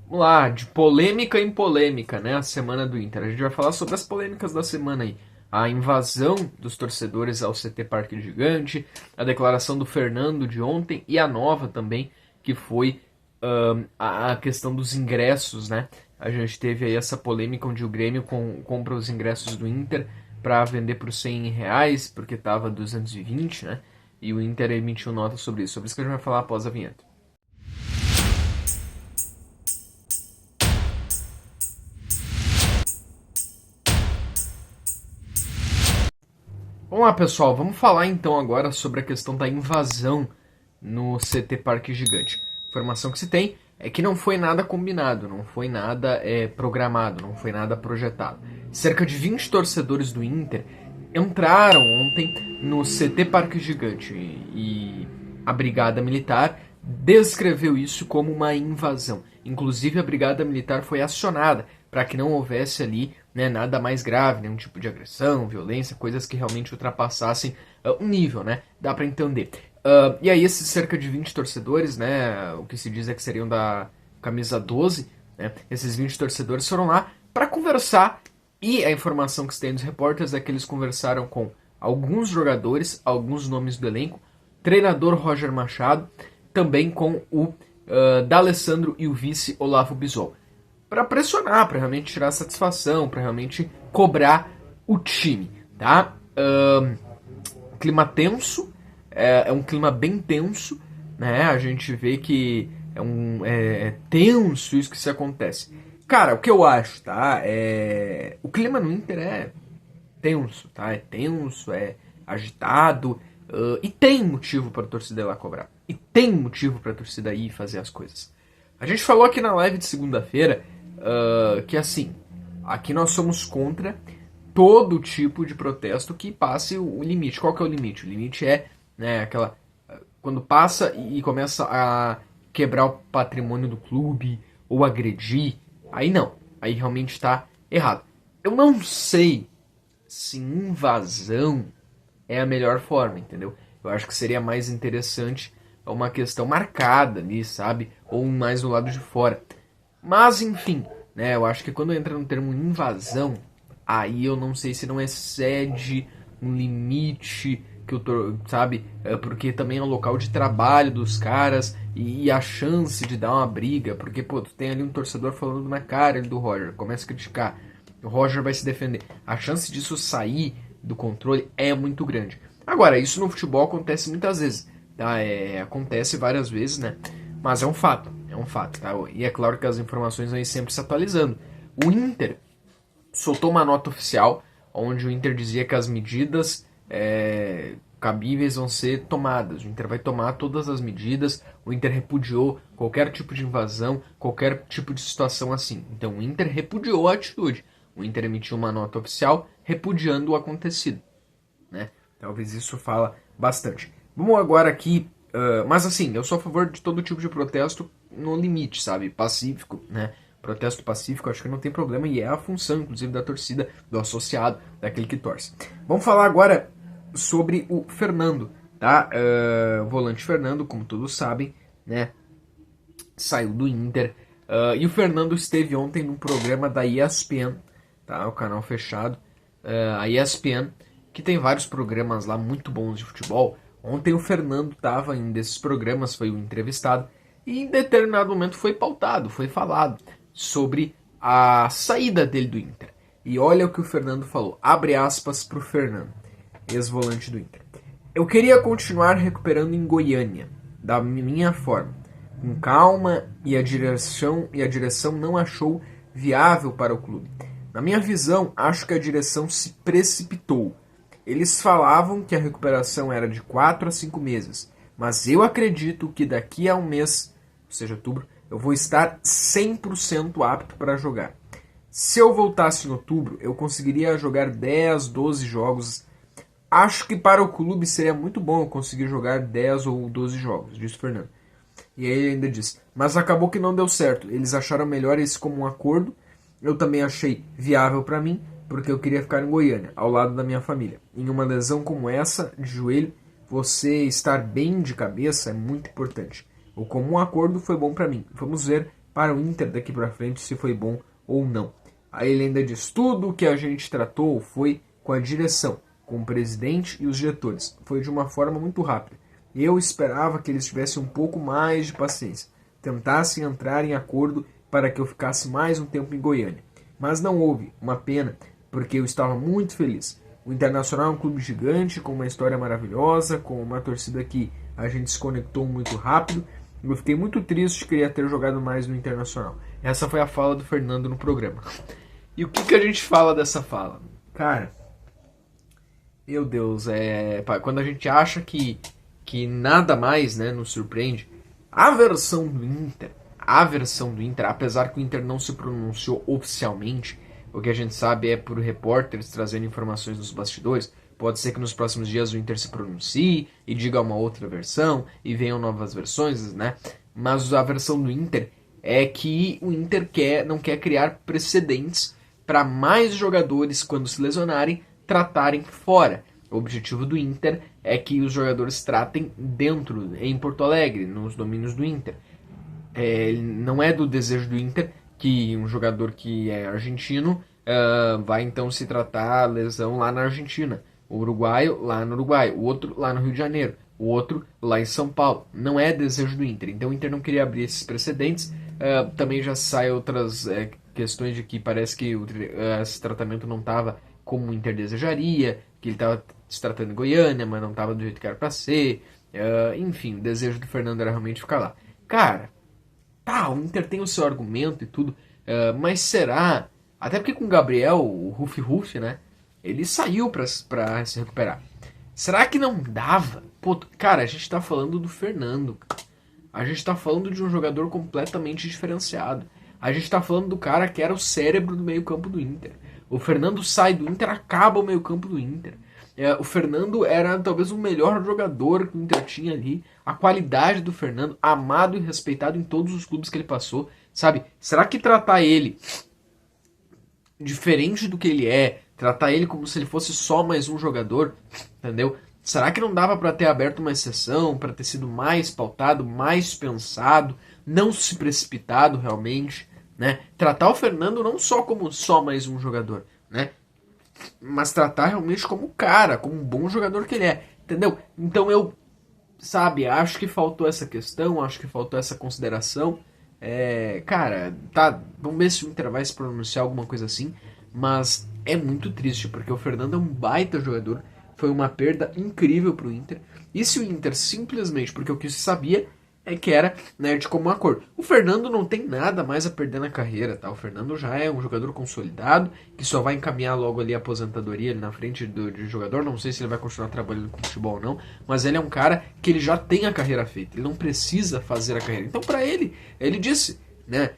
Vamos lá, de polêmica em polêmica, né? A semana do Inter. A gente vai falar sobre as polêmicas da semana aí. A invasão dos torcedores ao CT Parque Gigante, a declaração do Fernando de ontem e a nova também, que foi a questão dos ingressos, né? A gente teve aí essa polêmica onde o Grêmio compra os ingressos do Inter para vender por R$ 100, porque tava 220, né? E o Inter emitiu nota sobre isso. Sobre isso que a gente vai falar após a vinheta. Vamos lá, pessoal. Vamos falar então agora sobre a questão da invasão no CT Parque Gigante. A informação que se tem é que não foi nada combinado, não foi nada programado, não foi nada projetado. Cerca de 20 torcedores do Inter entraram ontem no CT Parque Gigante e a Brigada Militar descreveu isso como uma invasão. Inclusive, a Brigada Militar foi acionada para que não houvesse ali, né, nada mais grave, nenhum tipo de agressão, violência, coisas que realmente ultrapassassem um nível, né? Dá para entender. E aí esses cerca de 20 torcedores, né, o que se diz é que seriam da camisa 12, né, esses 20 torcedores foram lá para conversar, e a informação que se tem dos repórteres é que eles conversaram com alguns jogadores, alguns nomes do elenco, treinador Roger Machado, também com o D'Alessandro e o vice Olavo Bisol, para pressionar, para realmente tirar satisfação, para realmente cobrar o time, tá? Clima tenso, é um clima bem tenso, né? A gente vê que é tenso isso que se acontece. Cara, o que eu acho, tá? O clima no Inter é tenso, tá? É tenso, é agitado, e tem motivo para a torcida ir lá cobrar. E tem motivo para a torcida ir fazer as coisas. A gente falou aqui na live de segunda-feira que assim, aqui nós somos contra todo tipo de protesto que passe o limite. Qual que é o limite? O limite é, né, aquela quando passa e começa a quebrar o patrimônio do clube ou agredir, aí não, aí realmente está errado. Eu não sei se invasão é a melhor forma, entendeu? Eu acho que seria mais interessante uma questão marcada ali, sabe? Ou mais do lado de fora. Mas, enfim, né? Eu acho que quando entra no termo invasão, aí eu não sei se não excede um limite que eu tô, sabe? Porque também é um local de trabalho dos caras e a chance de dar uma briga, porque, pô, tu tem ali um torcedor falando na cara do Roger, começa a criticar, o Roger vai se defender. A chance disso sair do controle é muito grande. Agora, isso no futebol acontece muitas vezes, tá? Acontece várias vezes, né? Mas é um fato, tá? E é claro que as informações vão sempre se atualizando. O Inter soltou uma nota oficial onde o Inter dizia que as medidas cabíveis vão ser tomadas. O Inter vai tomar todas as medidas. O Inter repudiou qualquer tipo de invasão, qualquer tipo de situação assim. Então o Inter repudiou a atitude. O Inter emitiu uma nota oficial repudiando o acontecido, né? Talvez isso fala bastante. Vamos agora aqui, mas assim, eu sou a favor de todo tipo de protesto no limite, sabe? Pacífico, né? Protesto pacífico, acho que não tem problema e é a função, inclusive, da torcida, do associado, daquele que torce. Vamos falar agora sobre o Fernando, tá? O volante Fernando, como todos sabem, né? Saiu do Inter. E o Fernando esteve ontem num programa da ESPN, tá? O canal fechado. A ESPN, que tem vários programas lá muito bons de futebol. Ontem o Fernando estava em um desses programas, foi o entrevistado, e em determinado momento foi pautado, foi falado sobre a saída dele do Inter. E olha o que o Fernando falou, abre aspas para o Fernando, ex-volante do Inter. Eu queria continuar recuperando em Goiânia, da minha forma, com calma, e a direção não achou viável para o clube. Na minha visão, acho que a direção se precipitou. Eles falavam que a recuperação era de 4 a 5 meses, mas eu acredito que daqui a um mês, ou seja, outubro, eu vou estar 100% apto para jogar. Se eu voltasse em outubro, eu conseguiria jogar 10, 12 jogos. Acho que para o clube seria muito bom eu conseguir jogar 10 ou 12 jogos, disse o Fernando. E aí ele ainda disse, mas acabou que não deu certo. Eles acharam melhor esse como um acordo. Eu também achei viável para mim, porque eu queria ficar em Goiânia, ao lado da minha família. Em uma lesão como essa, de joelho, você estar bem de cabeça é muito importante. O comum acordo foi bom para mim. Vamos ver para o Inter daqui para frente, se foi bom ou não. Aí ele ainda diz, tudo que a gente tratou foi com a direção, com o presidente e os diretores. Foi de uma forma muito rápida. Eu esperava que eles tivessem um pouco mais de paciência, tentassem entrar em acordo para que eu ficasse mais um tempo em Goiânia. Mas não houve, uma pena, porque eu estava muito feliz. O Internacional é um clube gigante, com uma história maravilhosa, com uma torcida que a gente se conectou muito rápido. Eu fiquei muito triste, queria ter jogado mais no Internacional. Essa foi a fala do Fernando no programa. E o que a gente fala dessa fala? Cara, meu Deus, quando a gente acha que nada mais, né, nos surpreende, a versão do Inter, apesar que o Inter não se pronunciou oficialmente, o que a gente sabe é por repórteres trazendo informações dos bastidores. Pode ser que nos próximos dias o Inter se pronuncie e diga uma outra versão e venham novas versões, né? Mas a versão do Inter é que o Inter não quer criar precedentes para mais jogadores, quando se lesionarem, tratarem fora. O objetivo do Inter é que os jogadores tratem dentro, em Porto Alegre, nos domínios do Inter. Não é do desejo do Inter que um jogador que é argentino vai então se tratar a lesão lá na Argentina. O uruguaio lá no Uruguai, o outro lá no Rio de Janeiro, o outro lá em São Paulo. Não é desejo do Inter. Então o Inter não queria abrir esses precedentes. Também já saem outras questões de que parece que esse tratamento não estava como o Inter desejaria, que ele estava se tratando em Goiânia, mas não estava do jeito que era para ser. Enfim, o desejo do Fernando era realmente ficar lá. Cara, o Inter tem o seu argumento e tudo, mas será? Até porque com o Gabriel, o Rufi, né? Ele saiu pra se recuperar. Será que não dava? Pô, cara, a gente tá falando do Fernando. A gente tá falando de um jogador completamente diferenciado. A gente tá falando do cara que era o cérebro do meio-campo do Inter. O Fernando sai do Inter, acaba o meio-campo do Inter. O Fernando era talvez o melhor jogador que o Inter tinha ali. A qualidade do Fernando, amado e respeitado em todos os clubes que ele passou. Sabe? Será que tratar ele diferente do que ele tratar ele como se ele fosse só mais um jogador, entendeu? Será que não dava para ter aberto uma exceção, para ter sido mais pautado, mais pensado, não se precipitado realmente, né? Tratar o Fernando não só como só mais um jogador, né? Mas tratar realmente como cara, como um bom jogador que ele é, entendeu? Então eu, acho que faltou essa questão, acho que faltou essa consideração. Cara, vamos ver se o Inter vai se pronunciar alguma coisa assim, mas é muito triste, porque o Fernando é um baita jogador, foi uma perda incrível pro Inter, e se o Inter simplesmente, porque o que se sabia é que era, né, de comum acordo. O Fernando não tem nada mais a perder na carreira, tá? O Fernando já é um jogador consolidado, que só vai encaminhar logo ali a aposentadoria ali na frente de jogador. Não sei se ele vai continuar trabalhando com futebol ou não, mas ele é um cara que ele já tem a carreira feita, ele não precisa fazer a carreira. Então pra ele disse, né,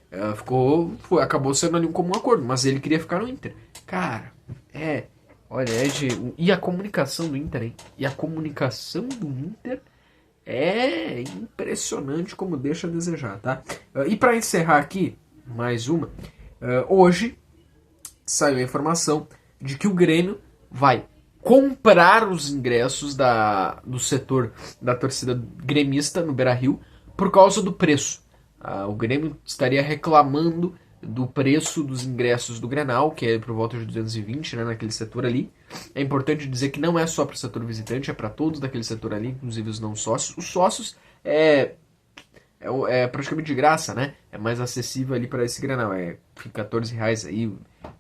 acabou sendo ali um comum acordo, mas ele queria ficar no Inter. Cara, olha, e a comunicação do Inter, hein? E a comunicação do Inter é impressionante como deixa a desejar, tá? E para encerrar aqui, mais uma. Hoje saiu a informação de que o Grêmio vai comprar os ingressos do setor da torcida gremista no Beira-Rio por causa do preço. O Grêmio estaria reclamando do preço dos ingressos do Grenal, que é por volta de 220, né, naquele setor ali. É importante dizer que não é só para o setor visitante, é para todos daquele setor ali, inclusive os não sócios. Os sócios é praticamente de graça, né? É mais acessível ali para esse Grenal, fica R$14 aí.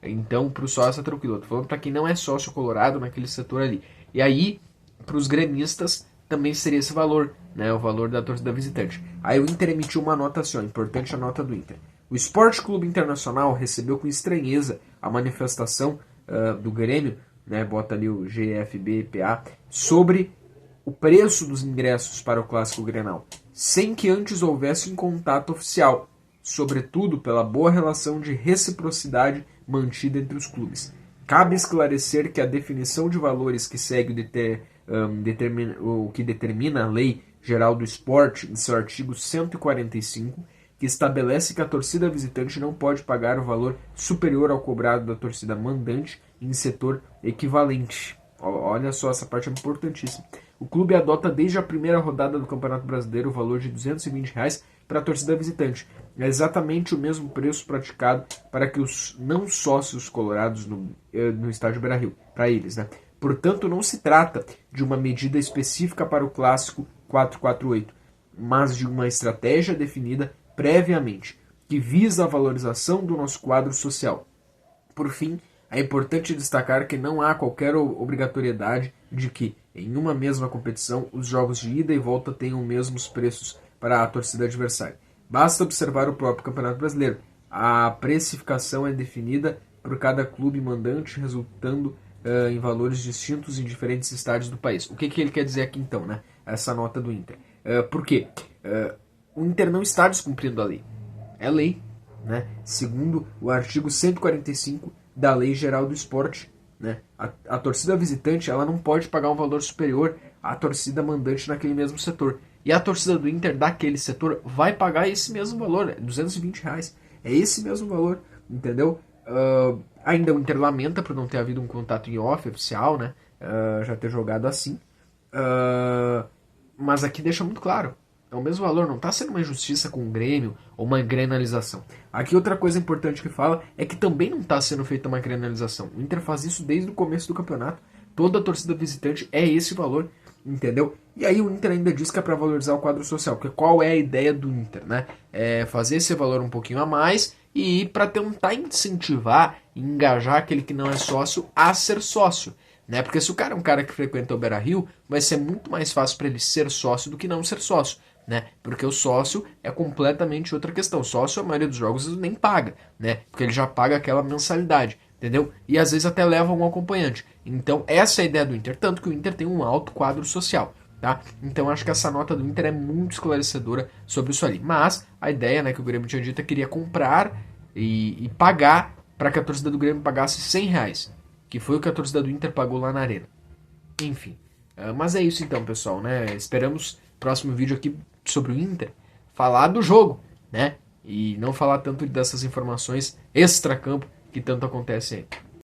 Então, para o sócio é tranquilo. Tô falando para quem não é sócio colorado naquele setor ali. E aí, para os gremistas também seria esse valor, né? O valor da torcida visitante. Aí o Inter emitiu uma nota assim, ó, importante a nota do Inter. O Esporte Clube Internacional recebeu com estranheza a manifestação do Grêmio, né, bota ali o GFBPA, sobre o preço dos ingressos para o Clássico Grenal, sem que antes houvesse um contato oficial, sobretudo pela boa relação de reciprocidade mantida entre os clubes. Cabe esclarecer que a definição de valores que segue o que determina a Lei Geral do Esporte, em seu artigo 145, que estabelece que a torcida visitante não pode pagar o valor superior ao cobrado da torcida mandante em setor equivalente. Olha só, essa parte é importantíssima. O clube adota desde a primeira rodada do Campeonato Brasileiro o valor de R$220 para a torcida visitante. é exatamente o mesmo preço praticado para que os não sócios colorados no estádio Beira-Rio, para eles, né? Portanto, não se trata de uma medida específica para o clássico 448, mas de uma estratégia definida previamente, que visa a valorização do nosso quadro social. Por fim, é importante destacar que não há qualquer obrigatoriedade de que, em uma mesma competição, os jogos de ida e volta tenham os mesmos preços para a torcida adversária. Basta observar o próprio Campeonato Brasileiro. A precificação é definida por cada clube mandante, resultando em valores distintos em diferentes estádios do país. O que ele quer dizer aqui então, né? Essa nota do Inter. Por quê? O Inter não está descumprindo a lei. É lei, né? Segundo o artigo 145 da Lei Geral do Esporte, né? A torcida visitante ela não pode pagar um valor superior à torcida mandante naquele mesmo setor. E a torcida do Inter daquele setor vai pagar esse mesmo valor, R$ 220. É esse mesmo valor, entendeu? Ainda o Inter lamenta por não ter havido um contato em off oficial, né? Já ter jogado assim. Mas aqui deixa muito claro. É o mesmo valor, não está sendo uma injustiça com o Grêmio ou uma grenalização. Aqui outra coisa importante que fala é que também não está sendo feita uma grenalização. O Inter faz isso desde o começo do campeonato. Toda a torcida visitante é esse valor, entendeu? E aí o Inter ainda diz que é para valorizar o quadro social. Porque qual é a ideia do Inter, né? É fazer esse valor um pouquinho a mais e para tentar incentivar e engajar aquele que não é sócio a ser sócio. Né? Porque se o cara é um cara que frequenta o Beira-Rio, vai ser muito mais fácil para ele ser sócio do que não ser sócio. Né? Porque o sócio é completamente outra questão. O sócio, a maioria dos jogos, ele nem paga, né? Porque ele já paga aquela mensalidade, entendeu? E às vezes até leva um acompanhante. Então, essa é a ideia do Inter. Tanto que o Inter tem um alto quadro social, tá? Então, acho que essa nota do Inter é muito esclarecedora sobre isso ali. Mas, a ideia, né, que o Grêmio tinha dito, queria comprar e pagar para que a torcida do Grêmio pagasse R$ 100, que foi o que a torcida do Inter pagou lá na Arena. Enfim. Mas é isso então, pessoal, né? Esperamos próximo vídeo aqui sobre o Inter falar do jogo, né? E não falar tanto dessas informações extra-campo que tanto acontece aí.